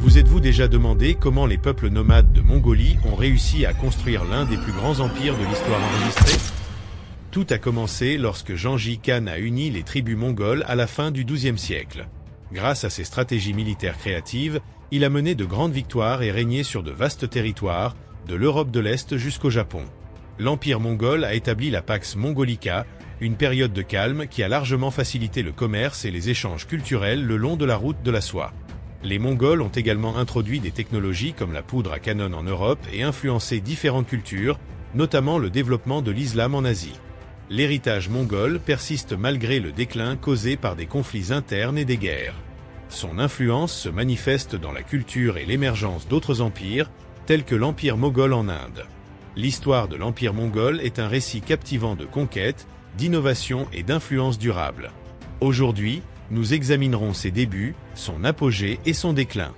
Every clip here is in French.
Vous êtes-vous déjà demandé comment les peuples nomades de Mongolie ont réussi à construire l'un des plus grands empires de l'histoire enregistrée? Tout a commencé lorsque Gengis Khan a uni les tribus mongoles à la fin du XIIe siècle. Grâce à ses stratégies militaires créatives, il a mené de grandes victoires et régné sur de vastes territoires, de l'Europe de l'Est jusqu'au Japon. L'Empire mongol a établi la Pax Mongolica, une période de calme qui a largement facilité le commerce et les échanges culturels le long de la route de la soie. Les Mongols ont également introduit des technologies comme la poudre à canon en Europe et influencé différentes cultures, notamment le développement de l'islam en Asie. L'héritage mongol persiste malgré le déclin causé par des conflits internes et des guerres. Son influence se manifeste dans la culture et l'émergence d'autres empires, tels que l'Empire moghol en Inde. L'histoire de l'Empire mongol est un récit captivant de conquêtes, d'innovation et d'influence durable. Aujourd'hui, nous examinerons ses débuts, son apogée et son déclin.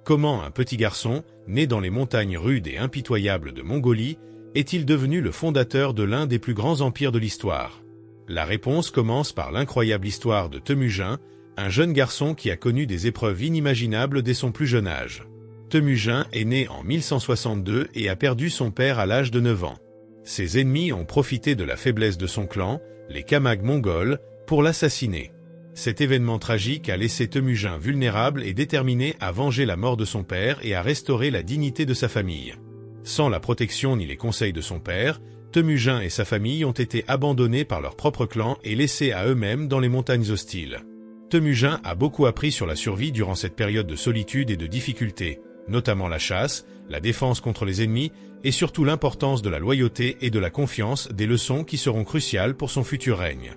Comment un petit garçon, né dans les montagnes rudes et impitoyables de Mongolie, est-il devenu le fondateur de l'un des plus grands empires de l'histoire? La réponse commence par l'incroyable histoire de Temujin, un jeune garçon qui a connu des épreuves inimaginables dès son plus jeune âge. Temujin est né en 1162 et a perdu son père à l'âge de 9 ans. Ses ennemis ont profité de la faiblesse de son clan, les Kamag mongols, pour l'assassiner. Cet événement tragique a laissé Temujin vulnérable et déterminé à venger la mort de son père et à restaurer la dignité de sa famille. Sans la protection ni les conseils de son père, Temujin et sa famille ont été abandonnés par leur propre clan et laissés à eux-mêmes dans les montagnes hostiles. Temujin a beaucoup appris sur la survie durant cette période de solitude et de difficulté, notamment la chasse, la défense contre les ennemis et surtout l'importance de la loyauté et de la confiance, des leçons qui seront cruciales pour son futur règne.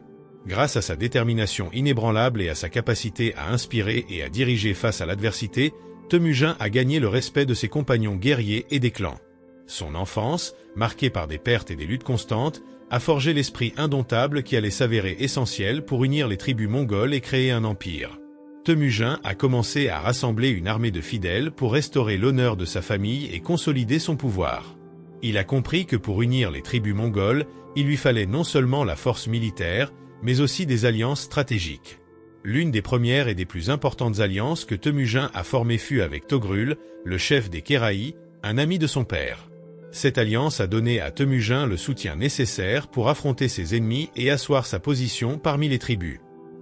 Grâce à sa détermination inébranlable et à sa capacité à inspirer et à diriger face à l'adversité, Temujin a gagné le respect de ses compagnons guerriers et des clans. Son enfance, marquée par des pertes et des luttes constantes, a forgé l'esprit indomptable qui allait s'avérer essentiel pour unir les tribus mongoles et créer un empire. Temujin a commencé à rassembler une armée de fidèles pour restaurer l'honneur de sa famille et consolider son pouvoir. Il a compris que pour unir les tribus mongoles, il lui fallait non seulement la force militaire, mais aussi des alliances stratégiques. L'une des premières et des plus importantes alliances que Temujin a formées fut avec Togrul, le chef des Khéraïs, un ami de son père. Cette alliance a donné à Temujin le soutien nécessaire pour affronter ses ennemis et asseoir sa position parmi les tribus.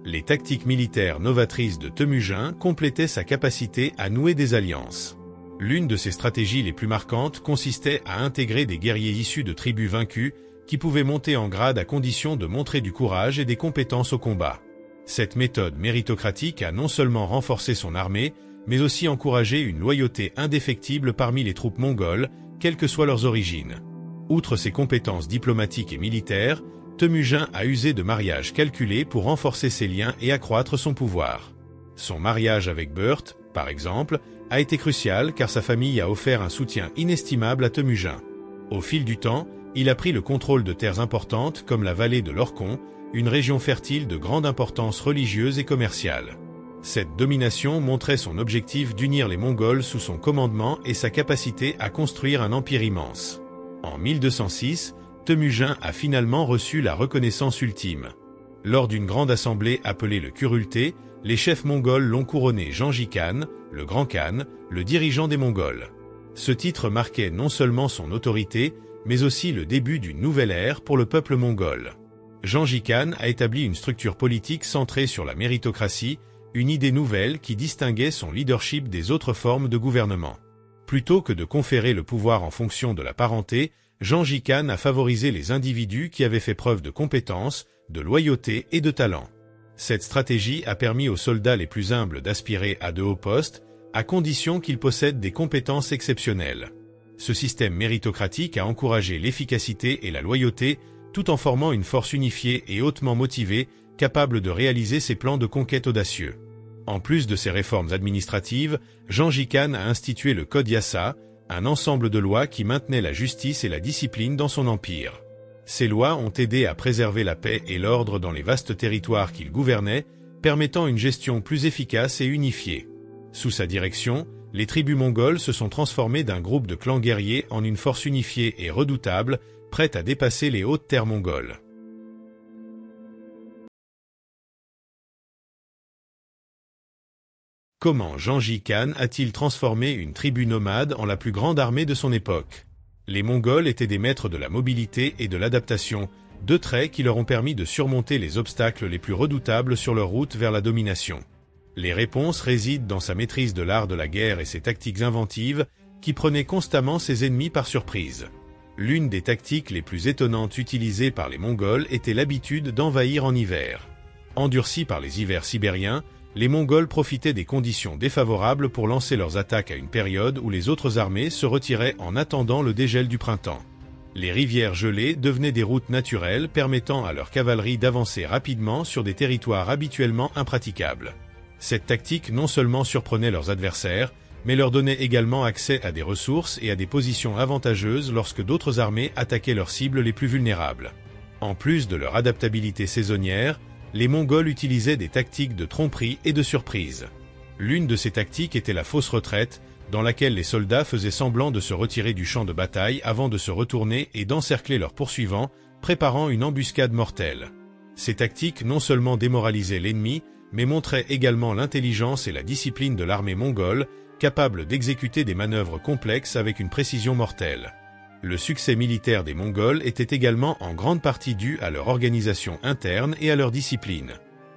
Les tactiques militaires novatrices de Temujin complétaient sa capacité à nouer des alliances. L'une de ses stratégies les plus marquantes consistait à intégrer des guerriers issus de tribus vaincues qui pouvaient monter en grade à condition de montrer du courage et des compétences au combat. Cette méthode méritocratique a non seulement renforcé son armée, mais aussi encouragé une loyauté indéfectible parmi les troupes mongoles, quelles que soient leurs origines. Outre ses compétences diplomatiques et militaires, Temujin a usé de mariages calculés pour renforcer ses liens et accroître son pouvoir. Son mariage avec Burt, par exemple, a été crucial car sa famille a offert un soutien inestimable à Temujin. Au fil du temps, il a pris le contrôle de terres importantes comme la vallée de l'Orkhon, une région fertile de grande importance religieuse et commerciale. Cette domination montrait son objectif d'unir les Mongols sous son commandement et sa capacité à construire un empire immense. En 1206, Temujin a finalement reçu la reconnaissance ultime. Lors d'une grande assemblée appelée le Kurulté, les chefs mongols l'ont couronné Gengis Khan, le Grand Khan, le dirigeant des Mongols. Ce titre marquait non seulement son autorité, mais aussi le début d'une nouvelle ère pour le peuple mongol. Gengis Khan a établi une structure politique centrée sur la méritocratie, une idée nouvelle qui distinguait son leadership des autres formes de gouvernement. Plutôt que de conférer le pouvoir en fonction de la parenté, Gengis Khan a favorisé les individus qui avaient fait preuve de compétence, de loyauté et de talent. Cette stratégie a permis aux soldats les plus humbles d'aspirer à de hauts postes, à condition qu'ils possèdent des compétences exceptionnelles. Ce système méritocratique a encouragé l'efficacité et la loyauté, tout en formant une force unifiée et hautement motivée, capable de réaliser ses plans de conquête audacieux. En plus de ces réformes administratives, Gengis Khan a institué le Code Yassa, un ensemble de lois qui maintenait la justice et la discipline dans son empire. Ces lois ont aidé à préserver la paix et l'ordre dans les vastes territoires qu'il gouvernait, permettant une gestion plus efficace et unifiée. Sous sa direction, les tribus mongoles se sont transformées d'un groupe de clans guerriers en une force unifiée et redoutable, prête à dépasser les hautes terres mongoles. Comment Gengis Khan a-t-il transformé une tribu nomade en la plus grande armée de son époque? Les Mongols étaient des maîtres de la mobilité et de l'adaptation, deux traits qui leur ont permis de surmonter les obstacles les plus redoutables sur leur route vers la domination. Les réponses résident dans sa maîtrise de l'art de la guerre et ses tactiques inventives, qui prenaient constamment ses ennemis par surprise. L'une des tactiques les plus étonnantes utilisées par les Mongols était l'habitude d'envahir en hiver. Endurcis par les hivers sibériens, les Mongols profitaient des conditions défavorables pour lancer leurs attaques à une période où les autres armées se retiraient en attendant le dégel du printemps. Les rivières gelées devenaient des routes naturelles permettant à leur cavalerie d'avancer rapidement sur des territoires habituellement impraticables. Cette tactique non seulement surprenait leurs adversaires, mais leur donnait également accès à des ressources et à des positions avantageuses lorsque d'autres armées attaquaient leurs cibles les plus vulnérables. En plus de leur adaptabilité saisonnière, les Mongols utilisaient des tactiques de tromperie et de surprise. L'une de ces tactiques était la fausse retraite, dans laquelle les soldats faisaient semblant de se retirer du champ de bataille avant de se retourner et d'encercler leurs poursuivants, préparant une embuscade mortelle. Ces tactiques non seulement démoralisaient l'ennemi, mais montraient également l'intelligence et la discipline de l'armée mongole, capable d'exécuter des manœuvres complexes avec une précision mortelle. Le succès militaire des Mongols était également en grande partie dû à leur organisation interne et à leur discipline.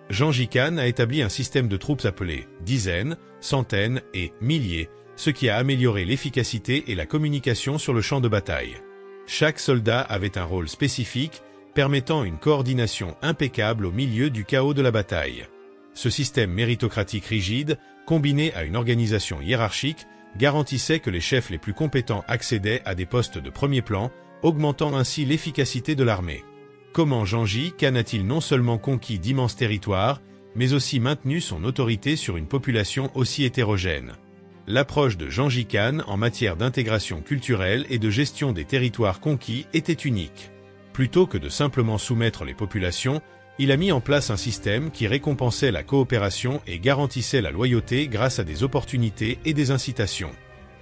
Gengis Khan a établi un système de troupes appelé dizaines, centaines et milliers, ce qui a amélioré l'efficacité et la communication sur le champ de bataille. Chaque soldat avait un rôle spécifique, permettant une coordination impeccable au milieu du chaos de la bataille. Ce système méritocratique rigide, combiné à une organisation hiérarchique, garantissait que les chefs les plus compétents accédaient à des postes de premier plan, augmentant ainsi l'efficacité de l'armée. Comment Gengis Khan a-t-il non seulement conquis d'immenses territoires, mais aussi maintenu son autorité sur une population aussi hétérogène? L'approche de Gengis Khan en matière d'intégration culturelle et de gestion des territoires conquis était unique. Plutôt que de simplement soumettre les populations, il a mis en place un système qui récompensait la coopération et garantissait la loyauté grâce à des opportunités et des incitations.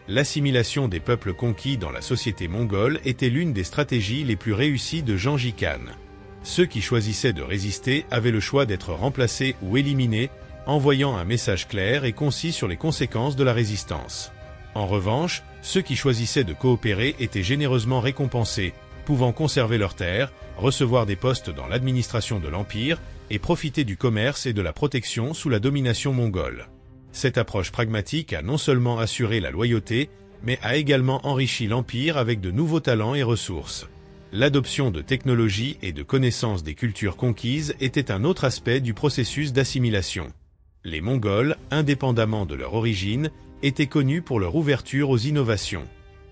L'assimilation des peuples conquis dans la société mongole était l'une des stratégies les plus réussies de Gengis Khan. Ceux qui choisissaient de résister avaient le choix d'être remplacés ou éliminés, envoyant un message clair et concis sur les conséquences de la résistance. En revanche, ceux qui choisissaient de coopérer étaient généreusement récompensés, pouvant conserver leurs terres, recevoir des postes dans l'administration de l'Empire et profiter du commerce et de la protection sous la domination mongole. Cette approche pragmatique a non seulement assuré la loyauté, mais a également enrichi l'Empire avec de nouveaux talents et ressources. L'adoption de technologies et de connaissances des cultures conquises était un autre aspect du processus d'assimilation. Les Mongols, indépendamment de leur origine, étaient connus pour leur ouverture aux innovations.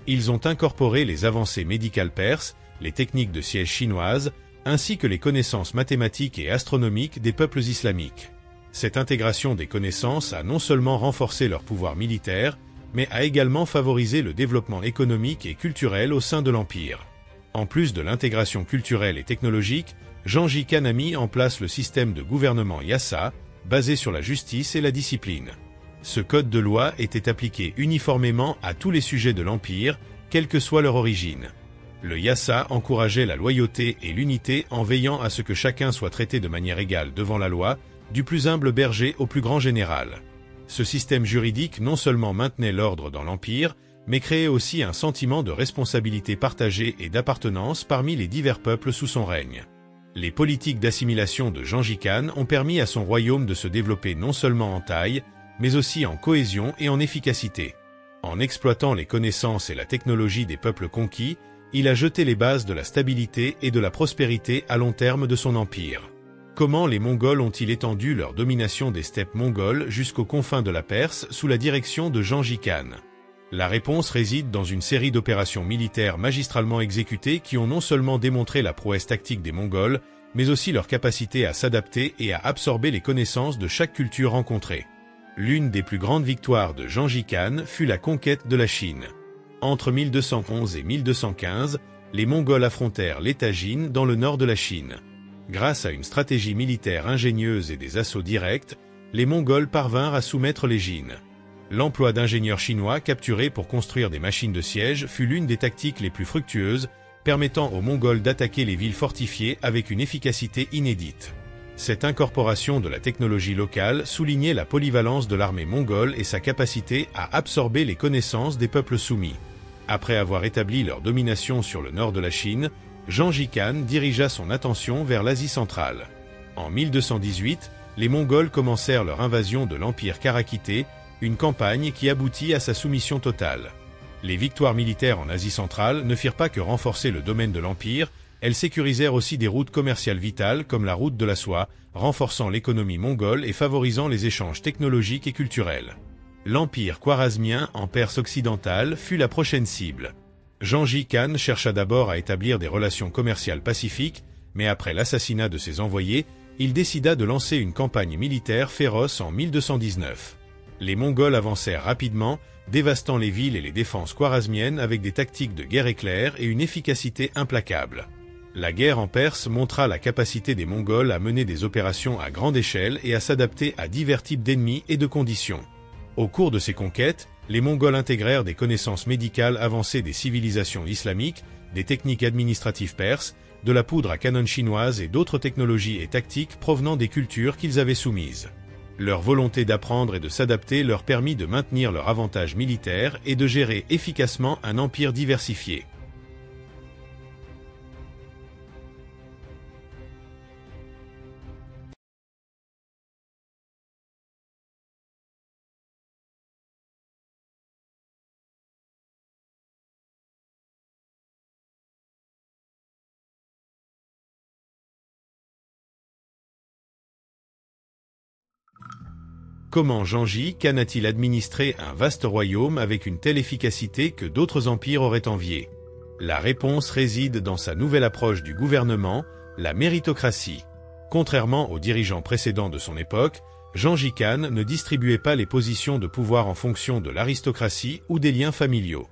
Ils ont incorporé les avancées médicales perses, les techniques de siège chinoises, ainsi que les connaissances mathématiques et astronomiques des peuples islamiques. Cette intégration des connaissances a non seulement renforcé leur pouvoir militaire, mais a également favorisé le développement économique et culturel au sein de l'Empire. En plus de l'intégration culturelle et technologique, Gengis Khan a mis en place le système de gouvernement Yassa, basé sur la justice et la discipline. Ce code de loi était appliqué uniformément à tous les sujets de l'Empire, quelle que soit leur origine. Le Yassa encourageait la loyauté et l'unité en veillant à ce que chacun soit traité de manière égale devant la loi, du plus humble berger au plus grand général. Ce système juridique non seulement maintenait l'ordre dans l'Empire, mais créait aussi un sentiment de responsabilité partagée et d'appartenance parmi les divers peuples sous son règne. Les politiques d'assimilation de Gengis Khan ont permis à son royaume de se développer non seulement en taille, mais aussi en cohésion et en efficacité. En exploitant les connaissances et la technologie des peuples conquis, il a jeté les bases de la stabilité et de la prospérité à long terme de son empire. Comment les Mongols ont-ils étendu leur domination des steppes mongoles jusqu'aux confins de la Perse sous la direction de Gengis Khan? La réponse réside dans une série d'opérations militaires magistralement exécutées qui ont non seulement démontré la prouesse tactique des Mongols, mais aussi leur capacité à s'adapter et à absorber les connaissances de chaque culture rencontrée. L'une des plus grandes victoires de Gengis Khan fut la conquête de la Chine. Entre 1211 et 1215, les Mongols affrontèrent l'État Jin dans le nord de la Chine. Grâce à une stratégie militaire ingénieuse et des assauts directs, les Mongols parvinrent à soumettre les Jin. L'emploi d'ingénieurs chinois capturés pour construire des machines de siège fut l'une des tactiques les plus fructueuses, permettant aux Mongols d'attaquer les villes fortifiées avec une efficacité inédite. Cette incorporation de la technologie locale soulignait la polyvalence de l'armée mongole et sa capacité à absorber les connaissances des peuples soumis. Après avoir établi leur domination sur le nord de la Chine, Gengis Khan dirigea son attention vers l'Asie centrale. En 1218, les Mongols commencèrent leur invasion de l'empire karakité, une campagne qui aboutit à sa soumission totale. Les victoires militaires en Asie centrale ne firent pas que renforcer le domaine de l'empire, elles sécurisèrent aussi des routes commerciales vitales comme la route de la soie, renforçant l'économie mongole et favorisant les échanges technologiques et culturels. L'empire khwarazmien en Perse occidentale fut la prochaine cible. Gengis Khan chercha d'abord à établir des relations commerciales pacifiques, mais après l'assassinat de ses envoyés, il décida de lancer une campagne militaire féroce en 1219. Les Mongols avancèrent rapidement, dévastant les villes et les défenses khwarazmiennes avec des tactiques de guerre éclair et une efficacité implacable. La guerre en Perse montra la capacité des Mongols à mener des opérations à grande échelle et à s'adapter à divers types d'ennemis et de conditions. Au cours de ces conquêtes, les Mongols intégrèrent des connaissances médicales avancées des civilisations islamiques, des techniques administratives perses, de la poudre à canon chinoise et d'autres technologies et tactiques provenant des cultures qu'ils avaient soumises. Leur volonté d'apprendre et de s'adapter leur permit de maintenir leur avantage militaire et de gérer efficacement un empire diversifié. Comment Gengis Khan a-t-il administré un vaste royaume avec une telle efficacité que d'autres empires auraient envié? La réponse réside dans sa nouvelle approche du gouvernement, la méritocratie. Contrairement aux dirigeants précédents de son époque, Gengis Khan ne distribuait pas les positions de pouvoir en fonction de l'aristocratie ou des liens familiaux.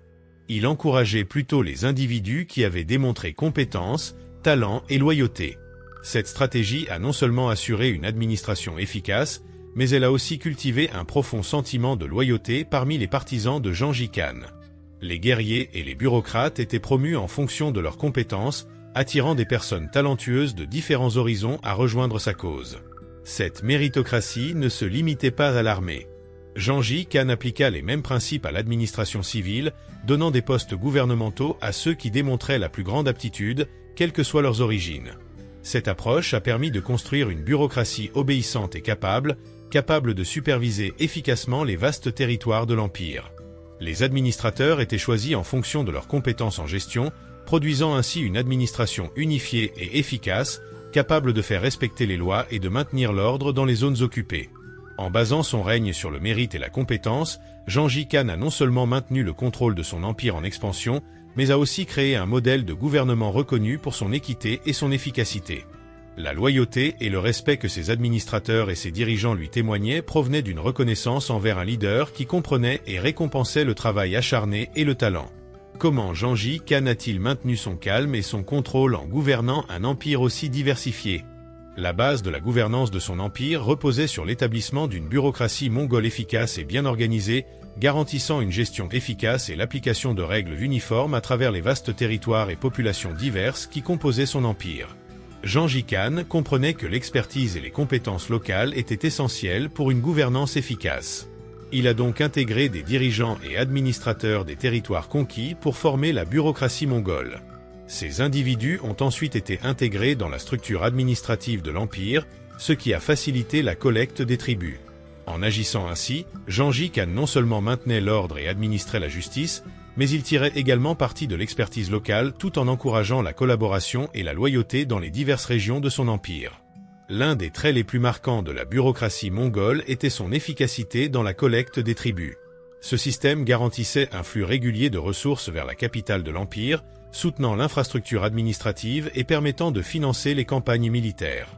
Il encourageait plutôt les individus qui avaient démontré compétence, talent et loyauté. Cette stratégie a non seulement assuré une administration efficace, mais elle a aussi cultivé un profond sentiment de loyauté parmi les partisans de Gengis Khan. Les guerriers et les bureaucrates étaient promus en fonction de leurs compétences, attirant des personnes talentueuses de différents horizons à rejoindre sa cause. Cette méritocratie ne se limitait pas à l'armée. Gengis Khan appliqua les mêmes principes à l'administration civile, donnant des postes gouvernementaux à ceux qui démontraient la plus grande aptitude, quelles que soient leurs origines. Cette approche a permis de construire une bureaucratie obéissante et capable de superviser efficacement les vastes territoires de l'Empire. Les administrateurs étaient choisis en fonction de leurs compétences en gestion, produisant ainsi une administration unifiée et efficace, capable de faire respecter les lois et de maintenir l'ordre dans les zones occupées. En basant son règne sur le mérite et la compétence, Gengis Khan a non seulement maintenu le contrôle de son empire en expansion, mais a aussi créé un modèle de gouvernement reconnu pour son équité et son efficacité. La loyauté et le respect que ses administrateurs et ses dirigeants lui témoignaient provenaient d'une reconnaissance envers un leader qui comprenait et récompensait le travail acharné et le talent. Comment Gengis Khan a-t-il maintenu son calme et son contrôle en gouvernant un empire aussi diversifié? La base de la gouvernance de son empire reposait sur l'établissement d'une bureaucratie mongole efficace et bien organisée, garantissant une gestion efficace et l'application de règles uniformes à travers les vastes territoires et populations diverses qui composaient son empire. Gengis Khan comprenait que l'expertise et les compétences locales étaient essentielles pour une gouvernance efficace. Il a donc intégré des dirigeants et administrateurs des territoires conquis pour former la bureaucratie mongole. Ces individus ont ensuite été intégrés dans la structure administrative de l'Empire, ce qui a facilité la collecte des tributs. En agissant ainsi, Gengis Khan non seulement maintenait l'ordre et administrait la justice, mais il tirait également parti de l'expertise locale tout en encourageant la collaboration et la loyauté dans les diverses régions de son empire. L'un des traits les plus marquants de la bureaucratie mongole était son efficacité dans la collecte des tributs. Ce système garantissait un flux régulier de ressources vers la capitale de l'Empire, soutenant l'infrastructure administrative et permettant de financer les campagnes militaires.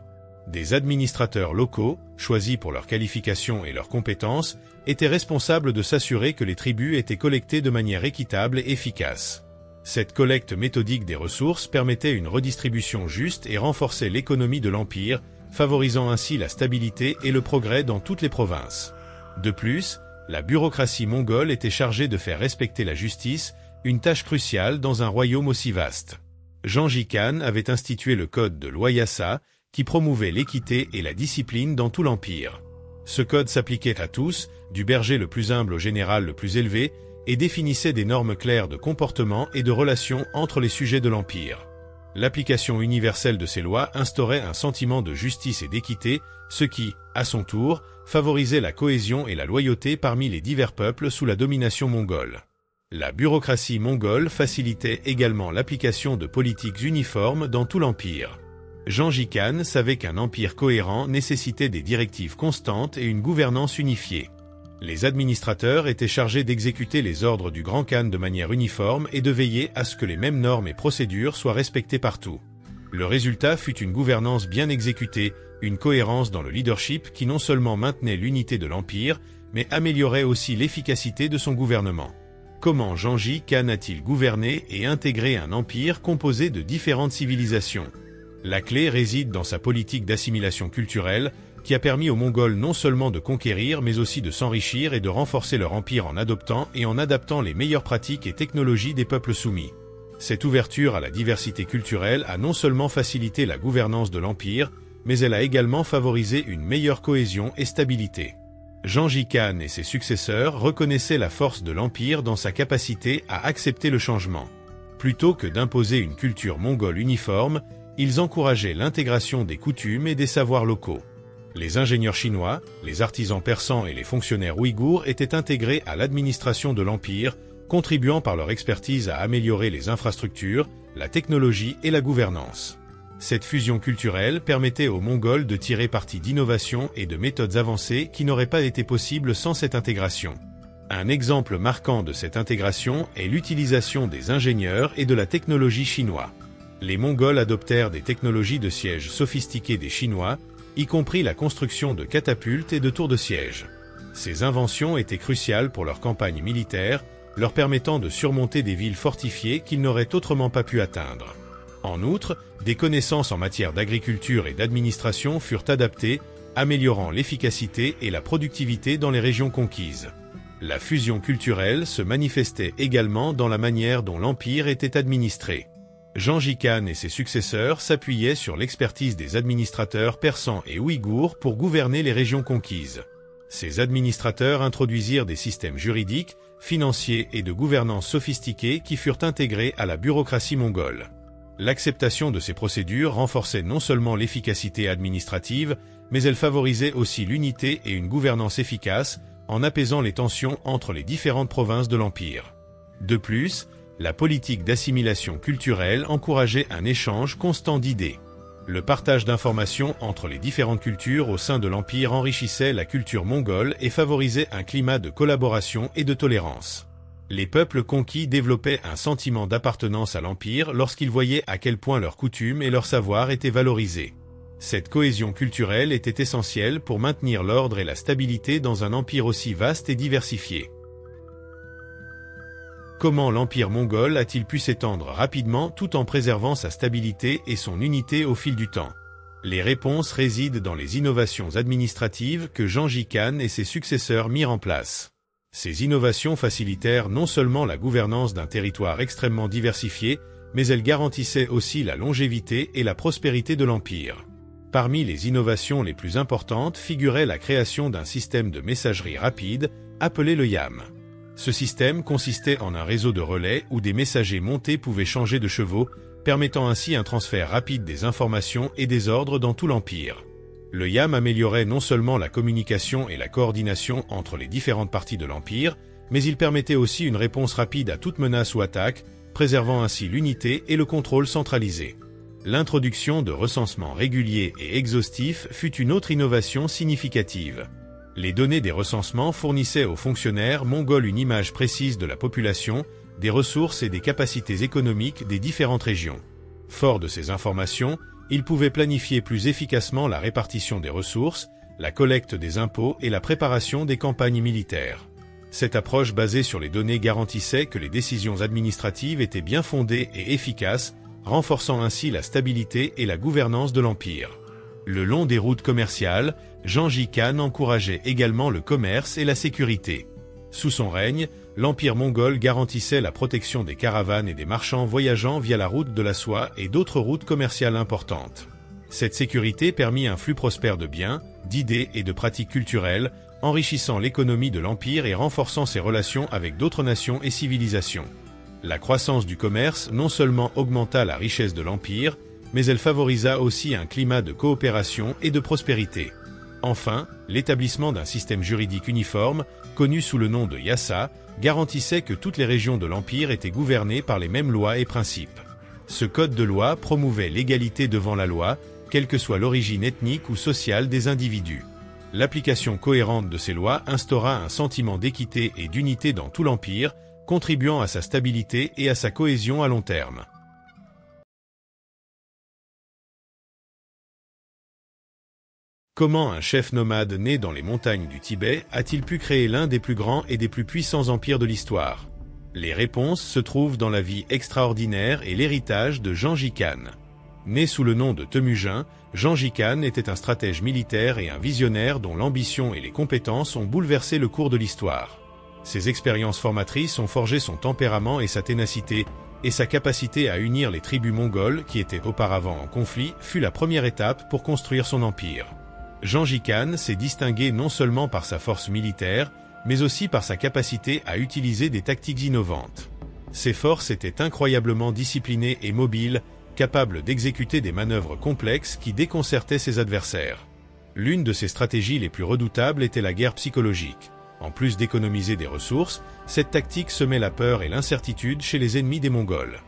Des administrateurs locaux, choisis pour leur qualification et leurs compétences, étaient responsables de s'assurer que les tributs étaient collectés de manière équitable et efficace. Cette collecte méthodique des ressources permettait une redistribution juste et renforçait l'économie de l'Empire, favorisant ainsi la stabilité et le progrès dans toutes les provinces. De plus, la bureaucratie mongole était chargée de faire respecter la justice, une tâche cruciale dans un royaume aussi vaste. Gengis Khan avait institué le code de Loyasa, qui promouvait l'équité et la discipline dans tout l'Empire. Ce code s'appliquait à tous, du berger le plus humble au général le plus élevé, et définissait des normes claires de comportement et de relations entre les sujets de l'Empire. L'application universelle de ces lois instaurait un sentiment de justice et d'équité, ce qui, à son tour, favorisait la cohésion et la loyauté parmi les divers peuples sous la domination mongole. La bureaucratie mongole facilitait également l'application de politiques uniformes dans tout l'Empire. Gengis Khan savait qu'un empire cohérent nécessitait des directives constantes et une gouvernance unifiée. Les administrateurs étaient chargés d'exécuter les ordres du Grand Khan de manière uniforme et de veiller à ce que les mêmes normes et procédures soient respectées partout. Le résultat fut une gouvernance bien exécutée, une cohérence dans le leadership qui non seulement maintenait l'unité de l'Empire, mais améliorait aussi l'efficacité de son gouvernement. Comment Gengis Khan a-t-il gouverné et intégré un empire composé de différentes civilisations? La clé réside dans sa politique d'assimilation culturelle, qui a permis aux Mongols non seulement de conquérir mais aussi de s'enrichir et de renforcer leur empire en adoptant et en adaptant les meilleures pratiques et technologies des peuples soumis. Cette ouverture à la diversité culturelle a non seulement facilité la gouvernance de l'empire, mais elle a également favorisé une meilleure cohésion et stabilité. Gengis Khan et ses successeurs reconnaissaient la force de l'empire dans sa capacité à accepter le changement. Plutôt que d'imposer une culture mongole uniforme, ils encourageaient l'intégration des coutumes et des savoirs locaux. Les ingénieurs chinois, les artisans persans et les fonctionnaires ouïghours étaient intégrés à l'administration de l'Empire, contribuant par leur expertise à améliorer les infrastructures, la technologie et la gouvernance. Cette fusion culturelle permettait aux Mongols de tirer parti d'innovations et de méthodes avancées qui n'auraient pas été possibles sans cette intégration. Un exemple marquant de cette intégration est l'utilisation des ingénieurs et de la technologie chinois. Les Mongols adoptèrent des technologies de siège sophistiquées des Chinois, y compris la construction de catapultes et de tours de siège. Ces inventions étaient cruciales pour leur campagne militaire, leur permettant de surmonter des villes fortifiées qu'ils n'auraient autrement pas pu atteindre. En outre, des connaissances en matière d'agriculture et d'administration furent adaptées, améliorant l'efficacité et la productivité dans les régions conquises. La fusion culturelle se manifestait également dans la manière dont l'empire était administré. Gengis Khan et ses successeurs s'appuyaient sur l'expertise des administrateurs persans et ouïghours pour gouverner les régions conquises. Ces administrateurs introduisirent des systèmes juridiques, financiers et de gouvernance sophistiqués qui furent intégrés à la bureaucratie mongole. L'acceptation de ces procédures renforçait non seulement l'efficacité administrative, mais elle favorisait aussi l'unité et une gouvernance efficace, en apaisant les tensions entre les différentes provinces de l'Empire. De plus, la politique d'assimilation culturelle encourageait un échange constant d'idées. Le partage d'informations entre les différentes cultures au sein de l'Empire enrichissait la culture mongole et favorisait un climat de collaboration et de tolérance. Les peuples conquis développaient un sentiment d'appartenance à l'Empire lorsqu'ils voyaient à quel point leurs coutumes et leurs savoirs étaient valorisés. Cette cohésion culturelle était essentielle pour maintenir l'ordre et la stabilité dans un empire aussi vaste et diversifié. Comment l'empire mongol a-t-il pu s'étendre rapidement tout en préservant sa stabilité et son unité au fil du temps? Les réponses résident dans les innovations administratives que Gengis Khan et ses successeurs mirent en place. Ces innovations facilitèrent non seulement la gouvernance d'un territoire extrêmement diversifié, mais elles garantissaient aussi la longévité et la prospérité de l'empire. Parmi les innovations les plus importantes figurait la création d'un système de messagerie rapide, appelé le YAM. Ce système consistait en un réseau de relais où des messagers montés pouvaient changer de chevaux, permettant ainsi un transfert rapide des informations et des ordres dans tout l'Empire. Le YAM améliorait non seulement la communication et la coordination entre les différentes parties de l'Empire, mais il permettait aussi une réponse rapide à toute menace ou attaque, préservant ainsi l'unité et le contrôle centralisé. L'introduction de recensements réguliers et exhaustifs fut une autre innovation significative. Les données des recensements fournissaient aux fonctionnaires mongols une image précise de la population, des ressources et des capacités économiques des différentes régions. Fort de ces informations, ils pouvaient planifier plus efficacement la répartition des ressources, la collecte des impôts et la préparation des campagnes militaires. Cette approche basée sur les données garantissait que les décisions administratives étaient bien fondées et efficaces, renforçant ainsi la stabilité et la gouvernance de l'Empire. Le long des routes commerciales, Gengis Khan encourageait également le commerce et la sécurité. Sous son règne, l'Empire mongol garantissait la protection des caravanes et des marchands voyageant via la route de la soie et d'autres routes commerciales importantes. Cette sécurité permit un flux prospère de biens, d'idées et de pratiques culturelles, enrichissant l'économie de l'Empire et renforçant ses relations avec d'autres nations et civilisations. La croissance du commerce non seulement augmenta la richesse de l'Empire, mais elle favorisa aussi un climat de coopération et de prospérité. Enfin, l'établissement d'un système juridique uniforme, connu sous le nom de Yassa, garantissait que toutes les régions de l'Empire étaient gouvernées par les mêmes lois et principes. Ce code de loi promouvait l'égalité devant la loi, quelle que soit l'origine ethnique ou sociale des individus. L'application cohérente de ces lois instaura un sentiment d'équité et d'unité dans tout l'Empire, contribuant à sa stabilité et à sa cohésion à long terme. Comment un chef nomade né dans les montagnes du Tibet a-t-il pu créer l'un des plus grands et des plus puissants empires de l'histoire? Les réponses se trouvent dans la vie extraordinaire et l'héritage de Gengis Khan. Né sous le nom de Temujin, Gengis Khan était un stratège militaire et un visionnaire dont l'ambition et les compétences ont bouleversé le cours de l'histoire. Ses expériences formatrices ont forgé son tempérament et sa ténacité, et sa capacité à unir les tribus mongoles qui étaient auparavant en conflit fut la première étape pour construire son empire. Gengis Khan s'est distingué non seulement par sa force militaire, mais aussi par sa capacité à utiliser des tactiques innovantes. Ses forces étaient incroyablement disciplinées et mobiles, capables d'exécuter des manœuvres complexes qui déconcertaient ses adversaires. L'une de ses stratégies les plus redoutables était la guerre psychologique. En plus d'économiser des ressources, cette tactique semait la peur et l'incertitude chez les ennemis des Mongols.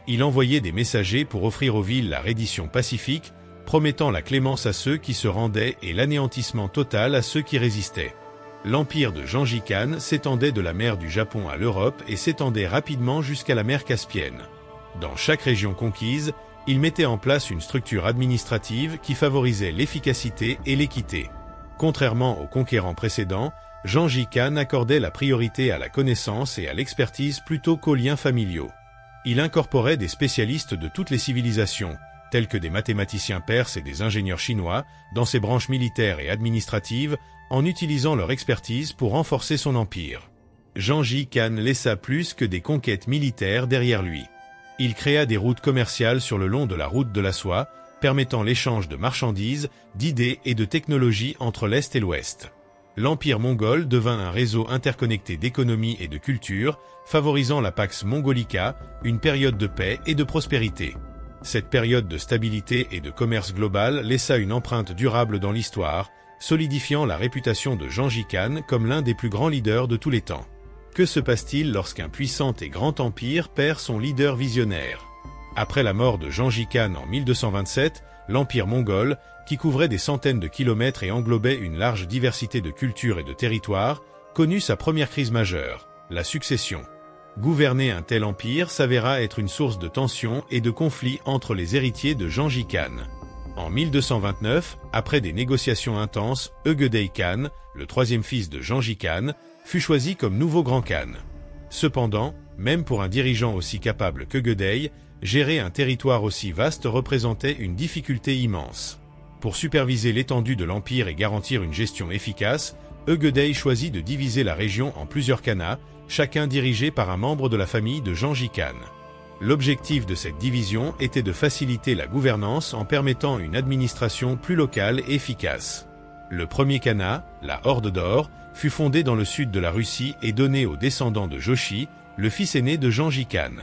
Il envoyait des messagers pour offrir aux villes la reddition pacifique, promettant la clémence à ceux qui se rendaient et l'anéantissement total à ceux qui résistaient. L'empire de Gengis Khan s'étendait de la mer du Japon à l'Europe et s'étendait rapidement jusqu'à la mer Caspienne. Dans chaque région conquise, il mettait en place une structure administrative qui favorisait l'efficacité et l'équité. Contrairement aux conquérants précédents, Gengis Khan accordait la priorité à la connaissance et à l'expertise plutôt qu'aux liens familiaux. Il incorporait des spécialistes de toutes les civilisations, tels que des mathématiciens perses et des ingénieurs chinois, dans ses branches militaires et administratives, en utilisant leur expertise pour renforcer son empire. Gengis Khan laissa plus que des conquêtes militaires derrière lui. Il créa des routes commerciales sur le long de la route de la soie, permettant l'échange de marchandises, d'idées et de technologies entre l'Est et l'Ouest. L'Empire mongol devint un réseau interconnecté d'économie et de culture, favorisant la Pax Mongolica, une période de paix et de prospérité. Cette période de stabilité et de commerce global laissa une empreinte durable dans l'histoire, solidifiant la réputation de Gengis Khan comme l'un des plus grands leaders de tous les temps. Que se passe-t-il lorsqu'un puissant et grand empire perd son leader visionnaire? Après la mort de Gengis Khan en 1227, l'empire mongol, qui couvrait des centaines de kilomètres et englobait une large diversité de cultures et de territoires, connut sa première crise majeure, la succession. Gouverner un tel empire s'avéra être une source de tensions et de conflits entre les héritiers de Gengis Khan. En 1229, après des négociations intenses, Ögedei Khan, le troisième fils de Gengis Khan, fut choisi comme nouveau grand Khan. Cependant, même pour un dirigeant aussi capable qu'Ögedei, gérer un territoire aussi vaste représentait une difficulté immense. Pour superviser l'étendue de l'empire et garantir une gestion efficace, Ögedei choisit de diviser la région en plusieurs khanats, chacun dirigé par un membre de la famille de Gengis Khan. L'objectif de cette division était de faciliter la gouvernance en permettant une administration plus locale et efficace. Le premier khanat, la Horde d'Or, fut fondé dans le sud de la Russie et donné aux descendants de Jochi, le fils aîné de Gengis Khan.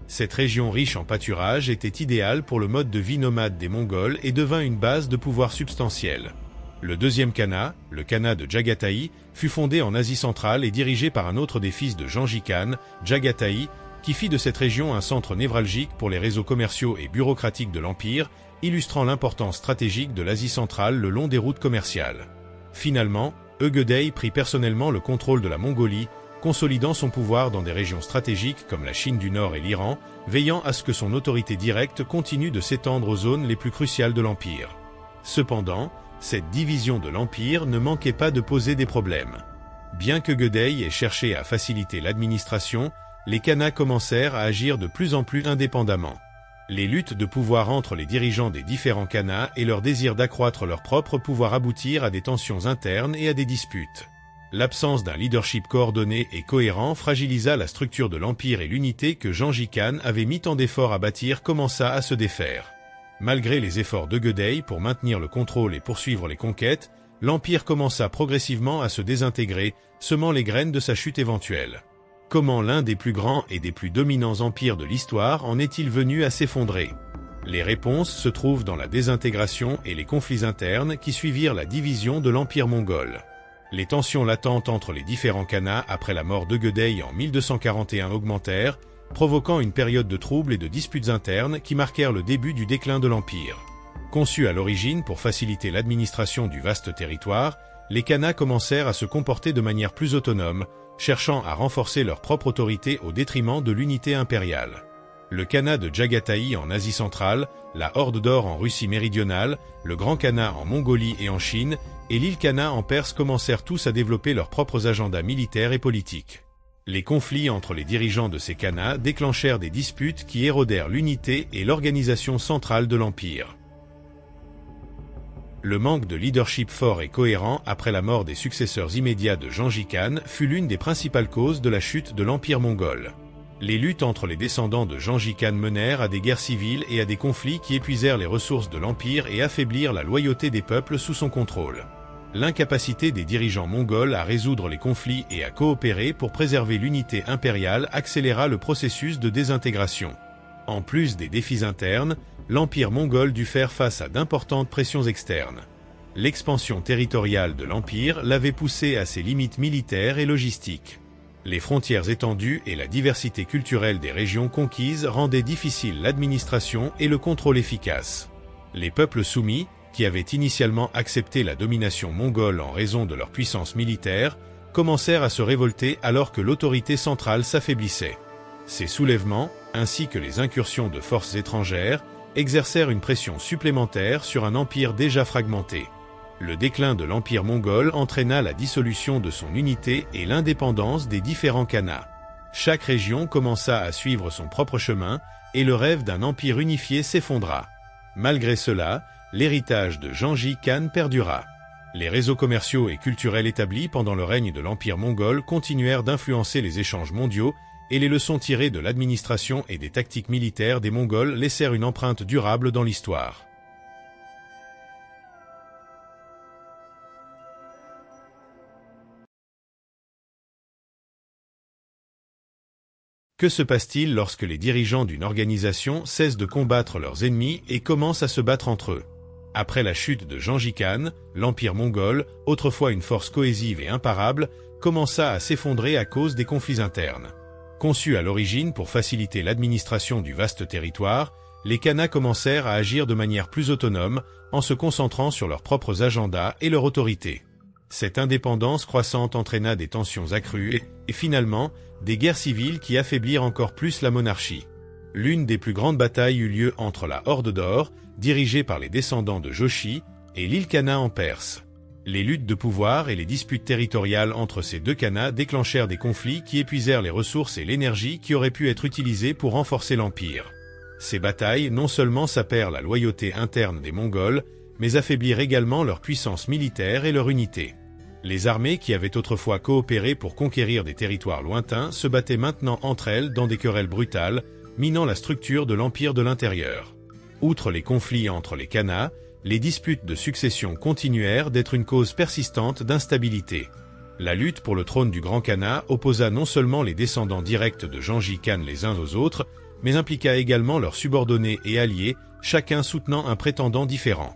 Cette région riche en pâturage était idéale pour le mode de vie nomade des Mongols et devint une base de pouvoir substantielle. Le deuxième khanat, le khanat de Jagatai, fut fondé en Asie centrale et dirigé par un autre des fils de Gengis Khan, Jagatai, qui fit de cette région un centre névralgique pour les réseaux commerciaux et bureaucratiques de l'Empire, illustrant l'importance stratégique de l'Asie centrale le long des routes commerciales. Finalement, Ögedei prit personnellement le contrôle de la Mongolie, consolidant son pouvoir dans des régions stratégiques comme la Chine du Nord et l'Iran, veillant à ce que son autorité directe continue de s'étendre aux zones les plus cruciales de l'Empire. Cependant, cette division de l'Empire ne manquait pas de poser des problèmes. Bien que Ögedei ait cherché à faciliter l'administration, les khanats commencèrent à agir de plus en plus indépendamment. Les luttes de pouvoir entre les dirigeants des différents khanats et leur désir d'accroître leur propre pouvoir aboutirent à des tensions internes et à des disputes. L'absence d'un leadership coordonné et cohérent fragilisa la structure de l'Empire et l'unité que Gengis Khan avait mis tant d'efforts à bâtir commença à se défaire. Malgré les efforts de Gödei pour maintenir le contrôle et poursuivre les conquêtes, l'Empire commença progressivement à se désintégrer, semant les graines de sa chute éventuelle. Comment l'un des plus grands et des plus dominants empires de l'histoire en est-il venu à s'effondrer? Les réponses se trouvent dans la désintégration et les conflits internes qui suivirent la division de l'Empire mongol. Les tensions latentes entre les différents khanats après la mort de Gödei en 1241 augmentèrent, provoquant une période de troubles et de disputes internes qui marquèrent le début du déclin de l'Empire. Conçus à l'origine pour faciliter l'administration du vaste territoire, les khanats commencèrent à se comporter de manière plus autonome, cherchant à renforcer leur propre autorité au détriment de l'unité impériale. Le khanat de Jagatai en Asie centrale, la Horde d'Or en Russie méridionale, le Grand Khanat en Mongolie et en Chine, et l'Île-Khanat en Perse commencèrent tous à développer leurs propres agendas militaires et politiques. Les conflits entre les dirigeants de ces khanats déclenchèrent des disputes qui érodèrent l'unité et l'organisation centrale de l'Empire. Le manque de leadership fort et cohérent après la mort des successeurs immédiats de Gengis Khan fut l'une des principales causes de la chute de l'Empire mongol. Les luttes entre les descendants de Gengis Khan menèrent à des guerres civiles et à des conflits qui épuisèrent les ressources de l'Empire et affaiblirent la loyauté des peuples sous son contrôle. L'incapacité des dirigeants mongols à résoudre les conflits et à coopérer pour préserver l'unité impériale accéléra le processus de désintégration. En plus des défis internes, l'Empire mongol dut faire face à d'importantes pressions externes. L'expansion territoriale de l'Empire l'avait poussé à ses limites militaires et logistiques. Les frontières étendues et la diversité culturelle des régions conquises rendaient difficile l'administration et le contrôle efficace. Les peuples soumis, qui avaient initialement accepté la domination mongole en raison de leur puissance militaire, commencèrent à se révolter alors que l'autorité centrale s'affaiblissait. Ces soulèvements, ainsi que les incursions de forces étrangères, exercèrent une pression supplémentaire sur un empire déjà fragmenté. Le déclin de l'Empire mongol entraîna la dissolution de son unité et l'indépendance des différents khanats. Chaque région commença à suivre son propre chemin, et le rêve d'un empire unifié s'effondra. Malgré cela, l'héritage de Gengis Khan perdura. Les réseaux commerciaux et culturels établis pendant le règne de l'Empire mongol continuèrent d'influencer les échanges mondiaux, et les leçons tirées de l'administration et des tactiques militaires des Mongols laissèrent une empreinte durable dans l'histoire. Que se passe-t-il lorsque les dirigeants d'une organisation cessent de combattre leurs ennemis et commencent à se battre entre eux? Après la chute de Gengis Khan, l'Empire mongol, autrefois une force cohésive et imparable, commença à s'effondrer à cause des conflits internes. Conçus à l'origine pour faciliter l'administration du vaste territoire, les khanats commencèrent à agir de manière plus autonome, en se concentrant sur leurs propres agendas et leur autorité. Cette indépendance croissante entraîna des tensions accrues et finalement, des guerres civiles qui affaiblirent encore plus la monarchie. L'une des plus grandes batailles eut lieu entre la Horde d'Or, dirigée par les descendants de Jochi, et l'Île-Khanat en Perse. Les luttes de pouvoir et les disputes territoriales entre ces deux khanats déclenchèrent des conflits qui épuisèrent les ressources et l'énergie qui auraient pu être utilisées pour renforcer l'Empire. Ces batailles non seulement sapèrent la loyauté interne des Mongols, mais affaiblirent également leur puissance militaire et leur unité. Les armées qui avaient autrefois coopéré pour conquérir des territoires lointains se battaient maintenant entre elles dans des querelles brutales, minant la structure de l'Empire de l'intérieur. Outre les conflits entre les khanats, les disputes de succession continuèrent d'être une cause persistante d'instabilité. La lutte pour le trône du Grand Khanat opposa non seulement les descendants directs de Gengis Khan les uns aux autres, mais impliqua également leurs subordonnés et alliés, chacun soutenant un prétendant différent.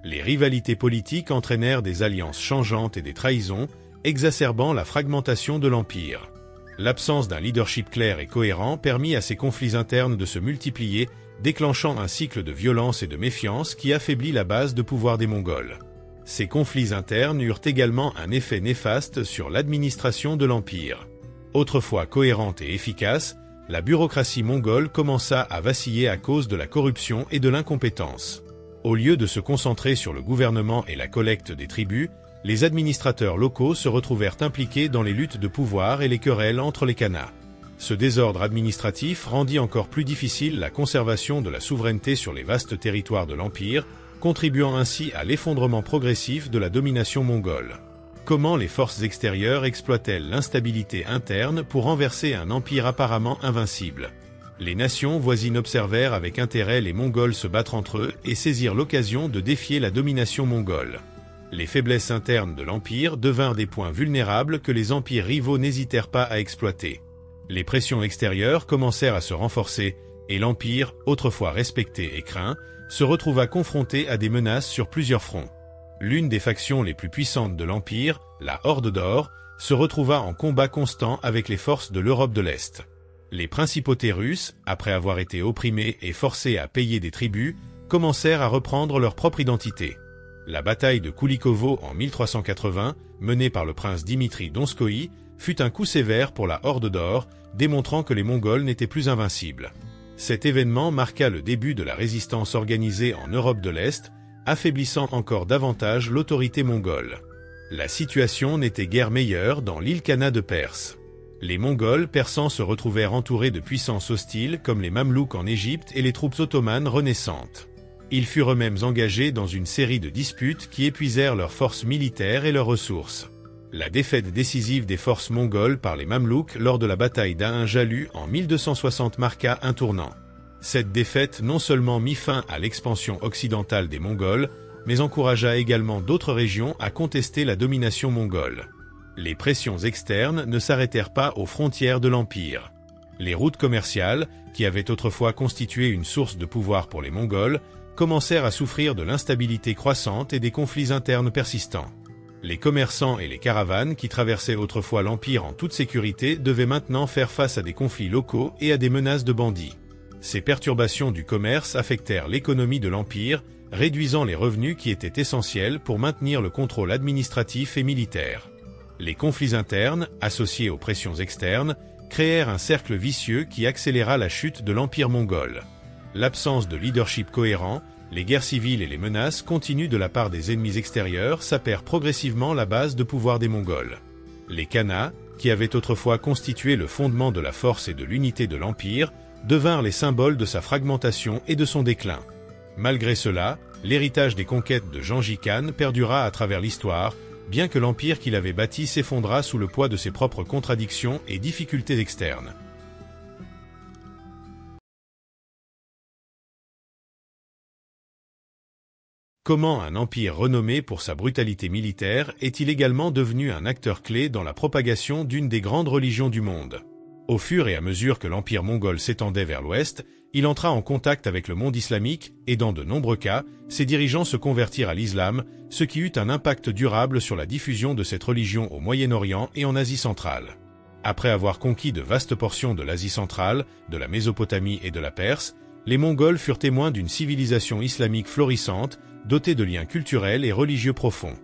Les rivalités politiques entraînèrent des alliances changeantes et des trahisons, exacerbant la fragmentation de l'Empire. L'absence d'un leadership clair et cohérent permit à ces conflits internes de se multiplier, déclenchant un cycle de violence et de méfiance qui affaiblit la base de pouvoir des Mongols. Ces conflits internes eurent également un effet néfaste sur l'administration de l'Empire. Autrefois cohérente et efficace, la bureaucratie mongole commença à vaciller à cause de la corruption et de l'incompétence. Au lieu de se concentrer sur le gouvernement et la collecte des tributs, les administrateurs locaux se retrouvèrent impliqués dans les luttes de pouvoir et les querelles entre les khanats. Ce désordre administratif rendit encore plus difficile la conservation de la souveraineté sur les vastes territoires de l'Empire, contribuant ainsi à l'effondrement progressif de la domination mongole. Comment les forces extérieures exploitent-elles l'instabilité interne pour renverser un empire apparemment invincible? Les nations voisines observèrent avec intérêt les Mongols se battre entre eux et saisirent l'occasion de défier la domination mongole. Les faiblesses internes de l'Empire devinrent des points vulnérables que les empires rivaux n'hésitèrent pas à exploiter. Les pressions extérieures commencèrent à se renforcer et l'Empire, autrefois respecté et craint, se retrouva confronté à des menaces sur plusieurs fronts. L'une des factions les plus puissantes de l'Empire, la Horde d'Or, se retrouva en combat constant avec les forces de l'Europe de l'Est. Les principautés russes, après avoir été opprimées et forcées à payer des tributs, commencèrent à reprendre leur propre identité. La bataille de Koulikovo en 1380, menée par le prince Dimitri Donskoï, fut un coup sévère pour la Horde d'Or, démontrant que les Mongols n'étaient plus invincibles. Cet événement marqua le début de la résistance organisée en Europe de l'Est, affaiblissant encore davantage l'autorité mongole. La situation n'était guère meilleure dans l'Ilkhanat de Perse. Les Mongols persans se retrouvèrent entourés de puissances hostiles comme les Mamelouks en Égypte et les troupes ottomanes renaissantes. Ils furent eux-mêmes engagés dans une série de disputes qui épuisèrent leurs forces militaires et leurs ressources. La défaite décisive des forces mongoles par les Mamelouks lors de la bataille d'Ain Jalut en 1260 marqua un tournant. Cette défaite non seulement mit fin à l'expansion occidentale des Mongols, mais encouragea également d'autres régions à contester la domination mongole. Les pressions externes ne s'arrêtèrent pas aux frontières de l'Empire. Les routes commerciales, qui avaient autrefois constitué une source de pouvoir pour les Mongols, commencèrent à souffrir de l'instabilité croissante et des conflits internes persistants. Les commerçants et les caravanes qui traversaient autrefois l'Empire en toute sécurité devaient maintenant faire face à des conflits locaux et à des menaces de bandits. Ces perturbations du commerce affectèrent l'économie de l'Empire, réduisant les revenus qui étaient essentiels pour maintenir le contrôle administratif et militaire. Les conflits internes, associés aux pressions externes, créèrent un cercle vicieux qui accéléra la chute de l'Empire mongol. L'absence de leadership cohérent, les guerres civiles et les menaces continues de la part des ennemis extérieurs sapèrent progressivement la base de pouvoir des Mongols. Les Khanats, qui avaient autrefois constitué le fondement de la force et de l'unité de l'Empire, devinrent les symboles de sa fragmentation et de son déclin. Malgré cela, l'héritage des conquêtes de Gengis Khan perdura à travers l'histoire, bien que l'empire qu'il avait bâti s'effondra sous le poids de ses propres contradictions et difficultés externes. Comment un empire renommé pour sa brutalité militaire est-il également devenu un acteur clé dans la propagation d'une des grandes religions du monde? Au fur et à mesure que l'empire mongol s'étendait vers l'ouest, il entra en contact avec le monde islamique et dans de nombreux cas, ses dirigeants se convertirent à l'islam, ce qui eut un impact durable sur la diffusion de cette religion au Moyen-Orient et en Asie centrale. Après avoir conquis de vastes portions de l'Asie centrale, de la Mésopotamie et de la Perse, les Mongols furent témoins d'une civilisation islamique florissante, dotée de liens culturels et religieux profonds.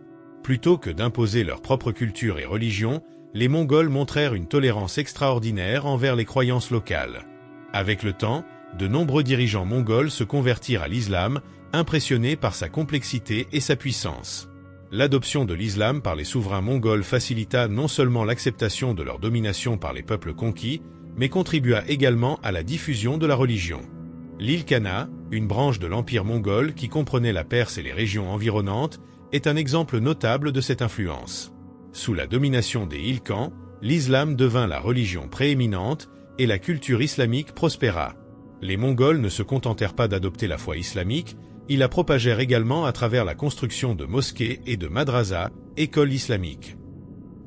Plutôt que d'imposer leur propre culture et religion, les Mongols montrèrent une tolérance extraordinaire envers les croyances locales. Avec le temps, de nombreux dirigeants mongols se convertirent à l'islam, impressionnés par sa complexité et sa puissance. L'adoption de l'islam par les souverains mongols facilita non seulement l'acceptation de leur domination par les peuples conquis, mais contribua également à la diffusion de la religion. L'Ilkhanat, une branche de l'Empire mongol qui comprenait la Perse et les régions environnantes, est un exemple notable de cette influence. Sous la domination des Ilkhans, l'islam devint la religion prééminente et la culture islamique prospéra. Les Mongols ne se contentèrent pas d'adopter la foi islamique, ils la propagèrent également à travers la construction de mosquées et de madrasas, écoles islamiques.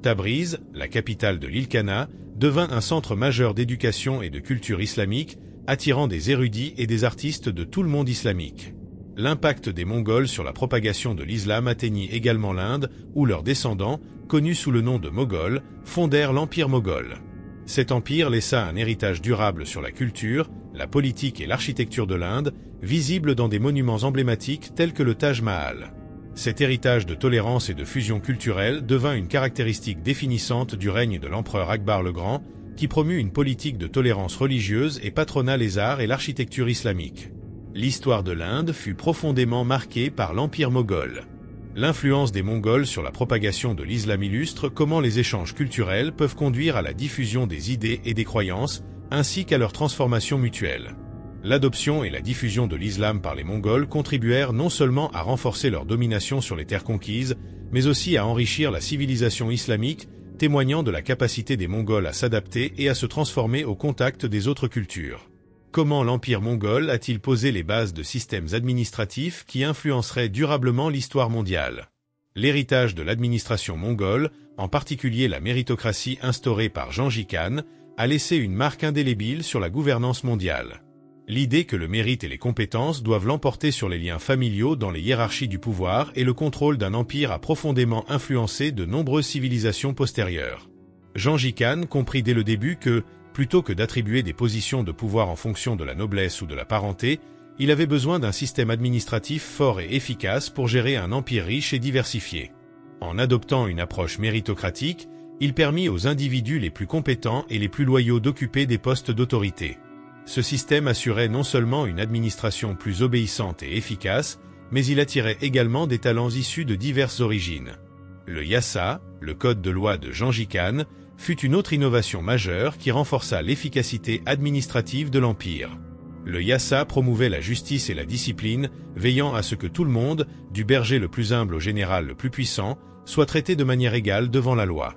Tabriz, la capitale de l'Ilkhanat, devint un centre majeur d'éducation et de culture islamique, attirant des érudits et des artistes de tout le monde islamique. L'impact des Mongols sur la propagation de l'islam atteignit également l'Inde, où leurs descendants, connus sous le nom de Moghols, fondèrent l'Empire moghol. Cet empire laissa un héritage durable sur la culture, la politique et l'architecture de l'Inde, visible dans des monuments emblématiques tels que le Taj Mahal. Cet héritage de tolérance et de fusion culturelle devint une caractéristique définissante du règne de l'empereur Akbar le Grand, qui promut une politique de tolérance religieuse et patronna les arts et l'architecture islamique. L'histoire de l'Inde fut profondément marquée par l'Empire moghol. L'influence des Mongols sur la propagation de l'islam illustre comment les échanges culturels peuvent conduire à la diffusion des idées et des croyances, ainsi qu'à leur transformation mutuelle. L'adoption et la diffusion de l'islam par les Mongols contribuèrent non seulement à renforcer leur domination sur les terres conquises, mais aussi à enrichir la civilisation islamique, témoignant de la capacité des Mongols à s'adapter et à se transformer au contact des autres cultures. Comment l'Empire mongol a-t-il posé les bases de systèmes administratifs qui influenceraient durablement l'histoire mondiale? L'héritage de l'administration mongole, en particulier la méritocratie instaurée par Gengis Khan, a laissé une marque indélébile sur la gouvernance mondiale. L'idée que le mérite et les compétences doivent l'emporter sur les liens familiaux dans les hiérarchies du pouvoir et le contrôle d'un empire a profondément influencé de nombreuses civilisations postérieures. Gengis Khan comprit dès le début que, plutôt que d'attribuer des positions de pouvoir en fonction de la noblesse ou de la parenté, il avait besoin d'un système administratif fort et efficace pour gérer un empire riche et diversifié. En adoptant une approche méritocratique, il permit aux individus les plus compétents et les plus loyaux d'occuper des postes d'autorité. Ce système assurait non seulement une administration plus obéissante et efficace, mais il attirait également des talents issus de diverses origines. Le Yassa, le code de loi de Gengis Khan, fut une autre innovation majeure qui renforça l'efficacité administrative de l'Empire. Le Yassa promouvait la justice et la discipline, veillant à ce que tout le monde, du berger le plus humble au général le plus puissant, soit traité de manière égale devant la loi.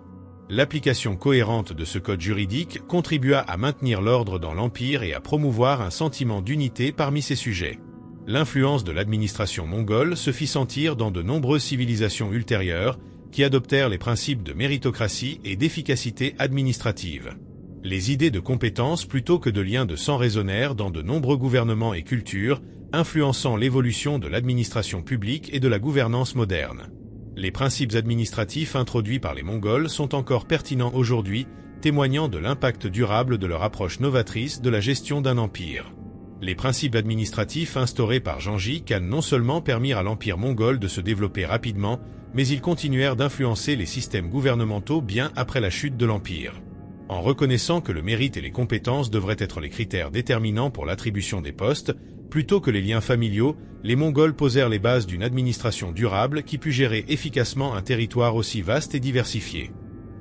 L'application cohérente de ce code juridique contribua à maintenir l'ordre dans l'Empire et à promouvoir un sentiment d'unité parmi ses sujets. L'influence de l'administration mongole se fit sentir dans de nombreuses civilisations ultérieures qui adoptèrent les principes de méritocratie et d'efficacité administrative. Les idées de compétence plutôt que de liens de sang résonnèrent dans de nombreux gouvernements et cultures, influençant l'évolution de l'administration publique et de la gouvernance moderne. Les principes administratifs introduits par les Mongols sont encore pertinents aujourd'hui, témoignant de l'impact durable de leur approche novatrice de la gestion d'un empire. Les principes administratifs instaurés par Gengis Khan non seulement permirent à l'empire mongol de se développer rapidement, mais ils continuèrent d'influencer les systèmes gouvernementaux bien après la chute de l'empire. En reconnaissant que le mérite et les compétences devraient être les critères déterminants pour l'attribution des postes, plutôt que les liens familiaux, les Mongols posèrent les bases d'une administration durable qui put gérer efficacement un territoire aussi vaste et diversifié.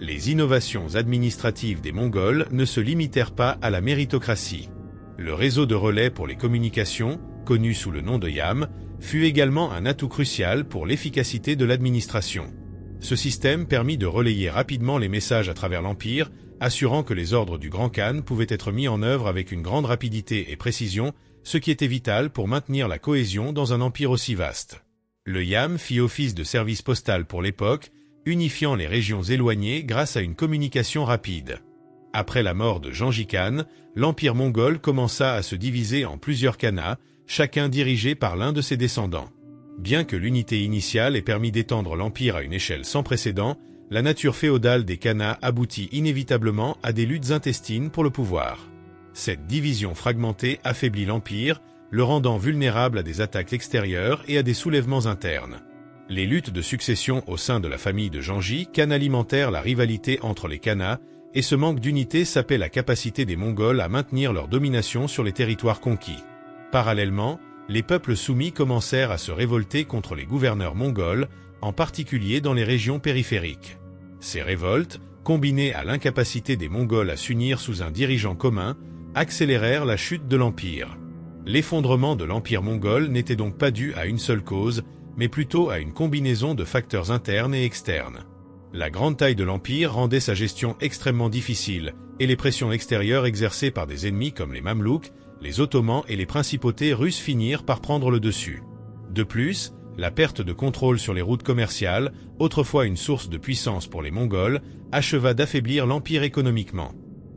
Les innovations administratives des Mongols ne se limitèrent pas à la méritocratie. Le réseau de relais pour les communications, connu sous le nom de YAM, fut également un atout crucial pour l'efficacité de l'administration. Ce système permit de relayer rapidement les messages à travers l'Empire, assurant que les ordres du Grand Khan pouvaient être mis en œuvre avec une grande rapidité et précision, ce qui était vital pour maintenir la cohésion dans un empire aussi vaste. Le YAM fit office de service postal pour l'époque, unifiant les régions éloignées grâce à une communication rapide. Après la mort de Gengis Khan, l'empire mongol commença à se diviser en plusieurs khanats, chacun dirigé par l'un de ses descendants. Bien que l'unité initiale ait permis d'étendre l'empire à une échelle sans précédent, la nature féodale des khanats aboutit inévitablement à des luttes intestines pour le pouvoir. Cette division fragmentée affaiblit l'empire, le rendant vulnérable à des attaques extérieures et à des soulèvements internes. Les luttes de succession au sein de la famille de Gengis Khan alimentèrent la rivalité entre les khanats, et ce manque d'unité sapait la capacité des Mongols à maintenir leur domination sur les territoires conquis. Parallèlement, les peuples soumis commencèrent à se révolter contre les gouverneurs mongols, en particulier dans les régions périphériques. Ces révoltes, combinées à l'incapacité des Mongols à s'unir sous un dirigeant commun, accélérèrent la chute de l'empire. L'effondrement de l'empire mongol n'était donc pas dû à une seule cause, mais plutôt à une combinaison de facteurs internes et externes. La grande taille de l'empire rendait sa gestion extrêmement difficile, et les pressions extérieures exercées par des ennemis comme les Mamelouks, les Ottomans et les principautés russes finirent par prendre le dessus. De plus, la perte de contrôle sur les routes commerciales, autrefois une source de puissance pour les Mongols, acheva d'affaiblir l'empire économiquement.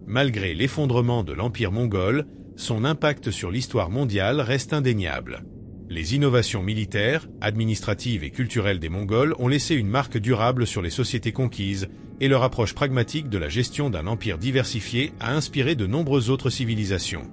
Malgré l'effondrement de l'empire mongol, son impact sur l'histoire mondiale reste indéniable. Les innovations militaires, administratives et culturelles des Mongols ont laissé une marque durable sur les sociétés conquises, et leur approche pragmatique de la gestion d'un empire diversifié a inspiré de nombreuses autres civilisations.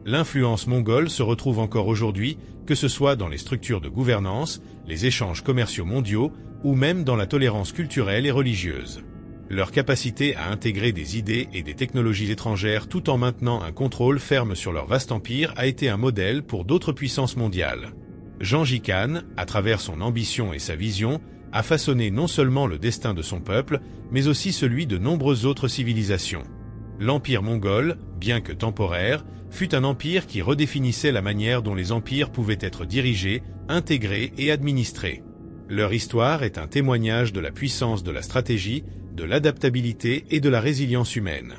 L'influence mongole se retrouve encore aujourd'hui, que ce soit dans les structures de gouvernance, les échanges commerciaux mondiaux, ou même dans la tolérance culturelle et religieuse. Leur capacité à intégrer des idées et des technologies étrangères tout en maintenant un contrôle ferme sur leur vaste empire a été un modèle pour d'autres puissances mondiales. Gengis Khan, à travers son ambition et sa vision, a façonné non seulement le destin de son peuple, mais aussi celui de nombreuses autres civilisations. L'empire mongol, bien que temporaire, fut un empire qui redéfinissait la manière dont les empires pouvaient être dirigés, intégrés et administrés. Leur histoire est un témoignage de la puissance de la stratégie, de l'adaptabilité et de la résilience humaine.